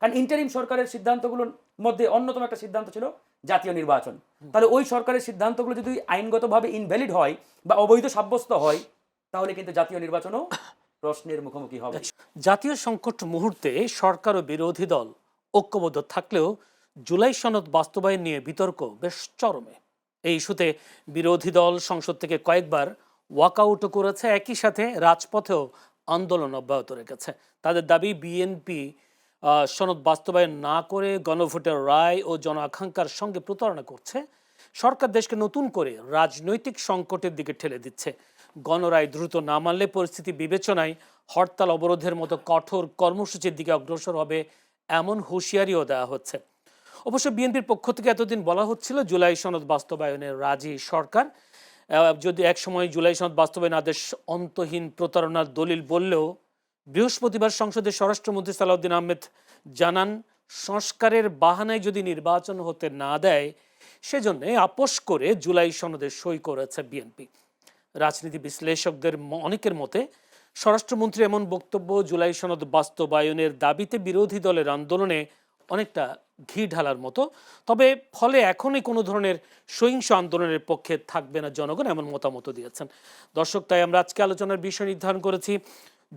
কারণ ইন্টারিম সরকারের সিদ্ধান্তগুলোর মধ্যে অন্যতম একটা সিদ্ধান্ত ছিল জাতীয় নির্বাচন। তাহলে ওই সরকারের সিদ্ধান্তগুলো যদি আইনগতভাবে ইনভ্যালিড হয় বা অবৈধ সাব্যস্ত হয়, তাহলে কিন্তু জাতীয় নির্বাচনও প্রশ্নের মুখোমুখি হবে। জাতীয় সংকট মুহূর্তে সরকার ও বিরোধী দল ঐক্যবদ্ধ থাকলেও জুলাই সনদ বাস্তবায়ন নিয়ে বিতর্ক বেশ চরমে। এই ইস্যুতে বিরোধী দল সংসদ থেকে কয়েকবার ওয়াকআউটও করেছে, একই সাথে রাজপথেও আন্দোলন অব্যাহত রেখেছে। তাদের দাবি বিএনপি সনদ বাস্তবায়ন না করে গণভোটের রায় ও জন আকাঙ্ক্ষার সঙ্গে প্রতারণা করছে। সরকার দেশকে নতুন করে রাজনৈতিক সংকটের দিকে ঠেলে দিচ্ছে। গণরায় দ্রুত না মানলে পরিস্থিতি বিবেচনায় হরতাল অবরোধের মতো কঠোর কর্মসূচির দিকে অগ্রসর হবে এমন হুঁশিয়ারিও দেওয়া হচ্ছে। অবশ্য বিএনপির পক্ষ থেকে এতদিন বলা হচ্ছিল জুলাই সনদ বাস্তবায়নে রাজি সরকার। যদি একসময় জুলাই সনদ বাস্তবায়ন আদেশ অন্তহীন প্রতারণার দলিল বললেও বৃহস্পতিবার সংসদে স্বরাষ্ট্রমন্ত্রী সালাউদ্দিন আহমেদ জানান, সংস্কারের বাহানায় যদি নির্বাচন হতে না দেয় সেজন্য আপোষ করে জুলাই সনদে সই করেছে বিএনপি। রাজনীতি বিশ্লেষকদের অনেকের মতে স্বরাষ্ট্রমন্ত্রী এমন বক্তব্য জুলাই সনদ বাস্তবায়নের দাবিতে বিরোধী দলের আন্দোলনে অনেকটা ঘি ঢালার মতো। তবে ফলে এখনই কোনো ধরনের সহিংস আন্দোলনের পক্ষে থাকবে না জনগণ, এমন মতামত দিয়েছেন দর্শক। তাই আমরা আজকে আলোচনার বিষয় নির্ধারণ করেছি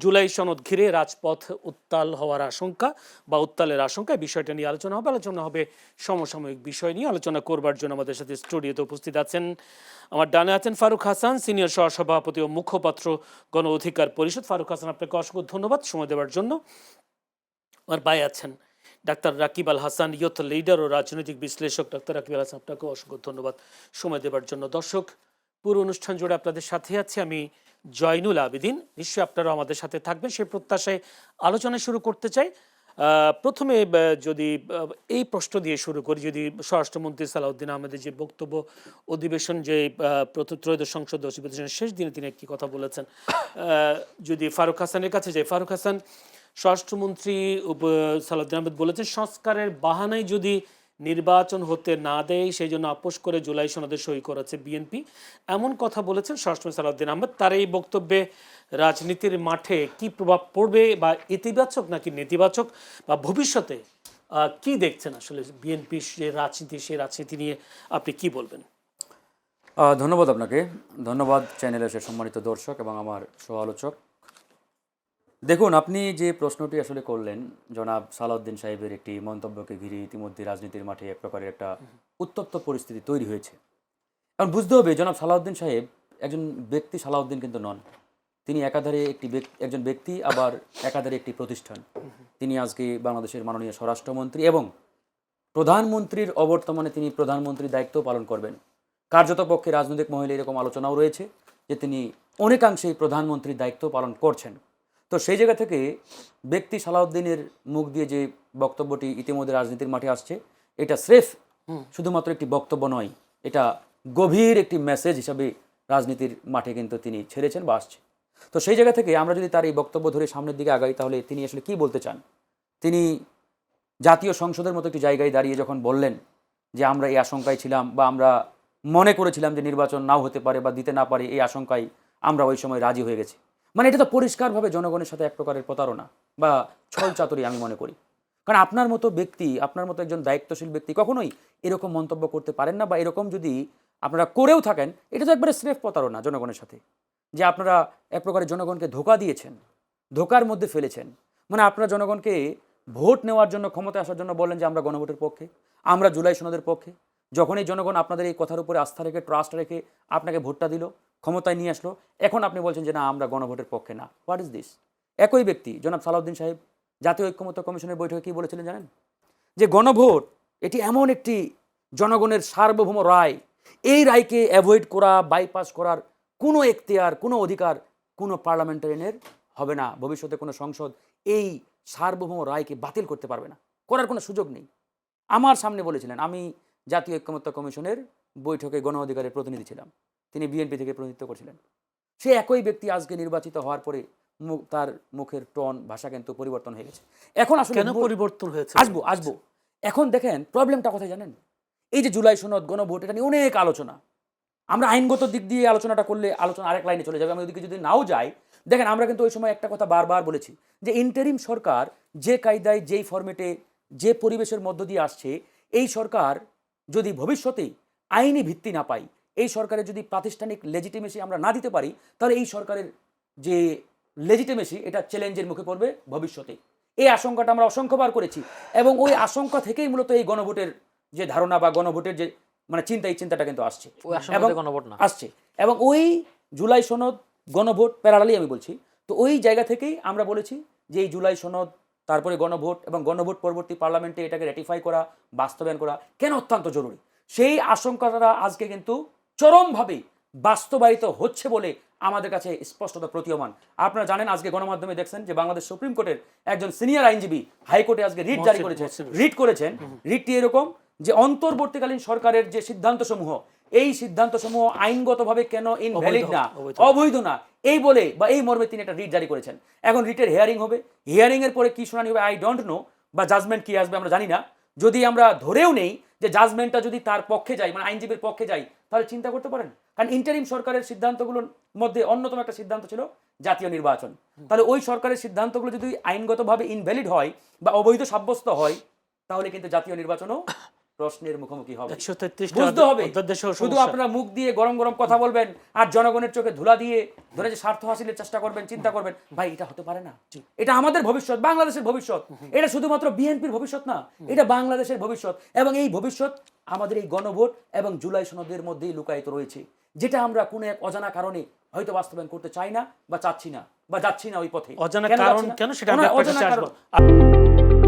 জুলাই সনদ ঘিরে রাজপথ উত্তাল হওয়ার আশঙ্কা বা উত্তালের আশঙ্কা। বিষয়টা নিয়ে আলোচনা হবে সমসাময়িক বিষয় নিয়ে। আলোচনা করবার জন্য আমাদের সাথে স্টুডিওতে উপস্থিত আছেন, আমার ডানে আছেন ফারুক হাসান, সিনিয়র সহসভাপতি ও মুখপাত্র গণ অধিকার পরিষদ। ফারুক হাসান, আপনাকে অসংখ্য ধন্যবাদ সময় দেওয়ার জন্য। আমার ভাই আছেন doctor Rakib Al Hasan, youth leader ও রাজনৈতিক বিশ্লেষক। ডাক্তার রাকিব আল হাসান, আপনাকে অসংখ্য ধন্যবাদ সময় দেওয়ার জন্য। দর্শক, পুরো অনুষ্ঠান জুড়ে আপনাদের সাথে আছি আমি জয়নুল আবেদিন। নিশ্চয়ই আপনারা আমাদের সাথে থাকবেন সেই প্রত্যাশায় আলোচনা শুরু করতে চাই। প্রথমে যদি এই প্রশ্ন দিয়ে শুরু করি, যদি স্বরাষ্ট্রমন্ত্রী সালাউদ্দিন আহমেদের যে বক্তব্য, অধিবেশন যে ত্রয়োদশ সংসদ অধিবেশনের শেষ দিনে তিনি একটি কথা বলেছেন, যদি ফারুক হাসানের কাছে যাই। ফারুক হাসান, স্বরাষ্ট্রমন্ত্রী সালাউদ্দিন আহমেদ বলেছেন সংস্কারের বাহানায় যদি নির্বাচন হতে না দেয় সেই জন্য আপোষ করে জুলাই সনদে সই করেছে বিএনপি, এমন কথা বলেছেন স্বরাষ্ট্রমন্ত্রী সালাউদ্দিন আহমেদ। তার এই বক্তব্যে রাজনীতির মাঠে কি প্রভাব পড়বে, বা ইতিবাচক নাকি নেতিবাচক, বা ভবিষ্যতে কি দেখছেন আসলে বিএনপির যে রাজনীতি, সেই রাজনীতি নিয়ে আপনি কি বলবেন? ধন্যবাদ আপনাকে, ধন্যবাদ চ্যানেলের সে সম্মানিত দর্শক এবং আমার সহ আলোচক। দেখুন, আপনি যে প্রশ্নটি আসলে করলেন জনাব সালাউদ্দিন সাহেবের একটি মন্তব্যকে ঘিরে ইতিমধ্যে রাজনীতির মাঠে এক প্রকারের একটা উত্তপ্ত পরিস্থিতি তৈরি হয়েছে। এখন বুঝতে হবে জনাব সালাউদ্দিন সাহেব একজন ব্যক্তি সালাউদ্দিন কিন্তু নন। তিনি একাধারে একজন ব্যক্তি, আবার একাধারে একটি প্রতিষ্ঠান। তিনি আজকে বাংলাদেশের মাননীয় স্বরাষ্ট্রমন্ত্রী এবং প্রধানমন্ত্রীর অবর্তমানে তিনি প্রধানমন্ত্রীর দায়িত্ব পালন করবেন। কার্যত পক্ষে রাজনৈতিক মহলে এরকম আলোচনাও রয়েছে যে তিনি অনেকাংশেই প্রধানমন্ত্রীর দায়িত্ব পালন করছেন। তো সেই জায়গা থেকে ব্যক্তি সালাউদ্দিনের মুখ দিয়ে যে বক্তব্যটি ইতিমধ্যে রাজনীতির মাঠে আসছে, এটা স্রেফ শুধুমাত্র একটি বক্তব্য নয়, এটা গভীর একটি মেসেজ হিসাবে রাজনীতির মাঠে কিন্তু তিনি ছেড়েছেন বা আসছে। তো সেই জায়গা থেকে আমরা যদি তার এই বক্তব্য ধরে সামনের দিকে আগাই, তাহলে তিনি আসলে কি বলতে চান। তিনি জাতীয় সংসদের মতো একটি জায়গায় দাঁড়িয়ে যখন বললেন যে আমরা এই আশঙ্কায় ছিলাম বা আমরা মনে করেছিলাম যে নির্বাচন নাও হতে পারে বা দিতে না পারে, এই আশঙ্কায় আমরা ওই সময় রাজি হয়ে গেছি, মানে এটা তো পরিষ্কারভাবে জনগণের সাথে এক প্রকারের প্রতারণা বা ছলচাতুরি আমি মনে করি। কারণ আপনার মতো ব্যক্তি, আপনার মতো একজন দায়িত্বশীল ব্যক্তি কখনোই এরকম মন্তব্য করতে পারেন না, বা এরকম যদি আপনারা করেও থাকেন এটা তো একবারে স্রেফ প্রতারণা জনগণের সাথে, যে আপনারা এক প্রকারের জনগণকে ধোঁকা দিয়েছেন, ধোঁকার মধ্যে ফেলেছেন। মানে আপনারা জনগণকে ভোট নেওয়ার জন্য, ক্ষমতায় আসার জন্য বলেন যে আমরা গণভোটের পক্ষে, আমরা জুলাই সনদের পক্ষে। যখনই জনগণ আপনাদের এই কথার উপরে আস্থা রেখে, ট্রাস্ট রেখে আপনাকে ভোটটা দিল, ক্ষমতায় নিয়ে আসলো, এখন আপনি বলছেন যে না আমরা গণভোটের পক্ষে না। What is this? একই ব্যক্তি জনাব সালাউদ্দিন সাহেব জাতীয় ঐক্যমত্য কমিশনের বৈঠকে কী বলেছিলেন জানেন? যে গণভোট এটি এমন একটি জনগণের সার্বভৌম রায়, এই রায়কে অ্যাভয়েড করা, বাইপাস করার কোনো এখতিয়ার, কোনো অধিকার কোনো পার্লামেন্টারিয়ানের হবে না। ভবিষ্যতে কোনো সংসদ এই সার্বভৌম রায়কে বাতিল করতে পারবে না, করার কোনো সুযোগ নেই। আমার সামনে বলেছিলেন, আমি জাতীয় ঐক্যমত্য কমিশনের বৈঠকে গণ অধিকারের প্রতিনিধি ছিলাম, তিনি বিএনপি থেকে প্রতিনিধিত্ব করছিলেন। সে একই ব্যক্তি আজকে নির্বাচিত হওয়ার পরে তার মুখের টোন, ভাষা কিন্তু পরিবর্তন হয়ে গেছে। এখন আসলে কেন পরিবর্তন হয়েছে? আসবো। এখন দেখেন প্রবলেমটা কোথায় জানেন? এই যে জুলাই সনদ, গণভোট, এটা নিয়ে অনেক আলোচনা। আমরা আইনগত দিক দিয়ে আলোচনাটা করলে আলোচনা আরেক লাইনে চলে যাবে, আমি ওদিকে যদি নাও যাই। দেখেন আমরা কিন্তু ওই সময় একটা কথা বারবার বলেছি যে ইন্টারিম সরকার যে কায়দায়, যেই ফরম্যাটে যে পরিবেশের মধ্য দিয়ে আসছে, এই সরকার যদি ভবিষ্যতে আইনি ভিত্তি না পাই, এই সরকারের যদি প্রাতিষ্ঠানিক লেজিটিমেসি আমরা না দিতে পারি, তাহলে এই সরকারের যে লেজিটিমেসি এটা চ্যালেঞ্জের মুখে পড়বে ভবিষ্যতে। এই আশঙ্কাটা আমরা অসংখ্যবার করেছি এবং ওই আশঙ্কা থেকেই মূলত এই গণভোটের যে ধারণা বা গণভোটের যে মানে চিন্তা, এই চিন্তাটা কিন্তু আসছে ওই এবং আশঙ্কাতে গণভোট না। আসছে এবং ওই জুলাই সনদ গণভোট প্যারালালি আমি বলছি। তো ওই জায়গা থেকেই আমরা বলেছি যে এই জুলাই সনদ, তারপরে গণভোট এবং গণভোট পরবর্তী পার্লামেন্টে এটাকে রেটিফাই করা, বাস্তবায়ন করা কেন অত্যন্ত জরুরি। সেই আশঙ্কাটা আজকে কিন্তু চরমভাবে বাস্তবায়িত হচ্ছে বলে আমাদের কাছে স্পষ্টতা প্রতীয়মান। আপনারা জানেন, আজকে গণমাধ্যমে দেখছেন যে বাংলাদেশ সুপ্রিম কোর্টের একজন সিনিয়র আইনজীবী হাইকোর্টে আজকে রিট জারি করেছেন। রিটটি এরকম যে অন্তর্বর্তীকালীন সরকারের যে সিদ্ধান্তসমূহ, এই সিদ্ধান্তসমূহ আইনগতভাবে কেন ইনভ্যালিড না, অবৈধ না, এই বলে বা এই মর্মে তিনি একটা রিট জারি করেছেন। এখন রিটের হিয়ারিং হবে, হিয়ারিং এর পরে কি শুনানি হবে আই ডোন্ট নো, বা জাজমেন্ট কি আসবে আমরা জানি না। যদি আমরা ধরেও নেই যে জাজমেন্টটা যদি তার পক্ষে যায়, মানে আইনজীবীর পক্ষে যায়, তাহলে চিন্তা করতে পারেন, কারণ ইন্টারিম সরকারের সিদ্ধান্তগুলোর মধ্যে অন্যতম একটা সিদ্ধান্ত ছিল জাতীয় নির্বাচন। তাহলে ওই সরকারের সিদ্ধান্তগুলো যদি আইনগতভাবে ইনভ্যালিড হয় বা অবৈধ সাব্যস্ত হয়, তাহলে কিন্তু জাতীয় নির্বাচনও প্রশ্নের মুখোমুখি হবে। 133 বুঝতে হবে, অধ্যাদেশেও শুধু সমস্যা। আপনারা মুখ দিয়ে গরম গরম কথা বলবেন আর জনগণের চোখে ধুলা দিয়ে ধরে যে স্বার্থ হাসিলের চেষ্টা করবেন, চিন্তা করবেন, ভাই এটা হতে পারে না। এটা আমাদের ভবিষ্যৎ, বাংলাদেশের ভবিষ্যৎ। এটা শুধুমাত্র বিএনপির ভবিষ্যৎ না, এটা বাংলাদেশের ভবিষ্যৎ এবং এই ভবিষ্যৎ আমাদের এই গণভোট এবং জুলাই সনদের মধ্যেই লুকায়িত রয়েছে, যেটা আমরা কোনো এক অজানা কারণে হয়তো বাস্তবায়ন করতে চাই না বা চাচ্ছি না বা যাচ্ছি না ওই পথে। অজানা কেন কারণ যাচ্ছি না? কেন সেটা কোনো আমরা অজানা কাছে কারণ। আসবো।